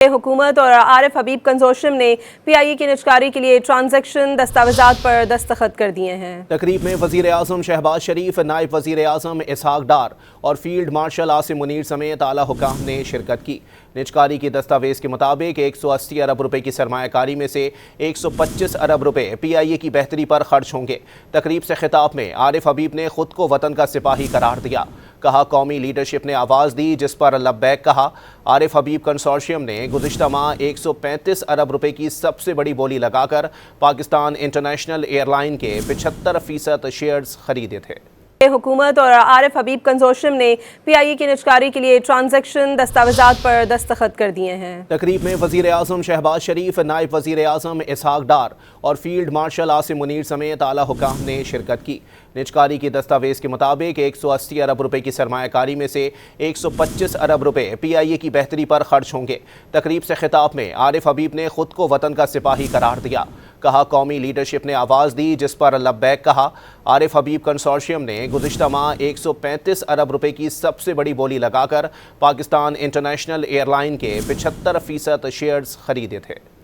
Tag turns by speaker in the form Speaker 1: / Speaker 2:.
Speaker 1: हुकूमत और आरिफ हबीब कंसोर्शियम ने PIA की निजकारी के लिए ट्रांजैक्शन दस्तावेजात पर दस्तखत कर दिए हैं।
Speaker 2: तकरीब में वज़ीर आज़म शहबाज शरीफ, नायब वज़ीर आज़म इसहाक डार और फील्ड मार्शल आसिम मुनीर समेत आला हुकाम ने शिरकत की। निजकारी की दस्तावेज़ के मुताबिक 180 अरब रुपए की सरमायाकारी में से 125 अरब रुपए PIA की बेहतरी पर खर्च होंगे। तकरीब से खिताब में आरिफ हबीब ने खुद को वतन का सिपाही करार दिया। कहा, कौमी लीडरशिप ने आवाज़ दी जिस पर लब्बैक कहा। आरिफ हबीब कंसोर्शियम ने गुज़िश्ता माह 135 अरब रुपए की सबसे बड़ी बोली लगाकर पाकिस्तान इंटरनेशनल एयरलाइन के 75% शेयर्स खरीदे थे।
Speaker 1: हुकूमत और आरिफ हबीब कंसोर्शियम ने PIA की निजकारी के लिए ट्रांजैक्शन दस्तावेजात पर दस्तखत कर दिए हैं।
Speaker 2: तकरीब में वज़ीर आज़म शहबाज शरीफ, नायब वज़ीर आज़म इसहाक डार और फील्ड मार्शल आसिम मुनीर समेत आला हुकाम ने शिरकत की। निजकारी की दस्तावेज़ के मुताबिक 180 अरब रुपए की सरमायाकारी में से 125 अरब रुपए PIA की बेहतरी पर खर्च होंगे। तकरीब से खिताब में आरिफ हबीब ने खुद को वतन का सिपाही करार दिया। कहा, कौमी लीडरशिप ने आवाज़ दी जिस पर लब्बैक कहा। आरिफ हबीब कंसोर्शियम ने गुज़िश्ता माह 135 अरब रुपए की सबसे बड़ी बोली लगाकर पाकिस्तान इंटरनेशनल एयरलाइन के 75% शेयर्स खरीदे थे।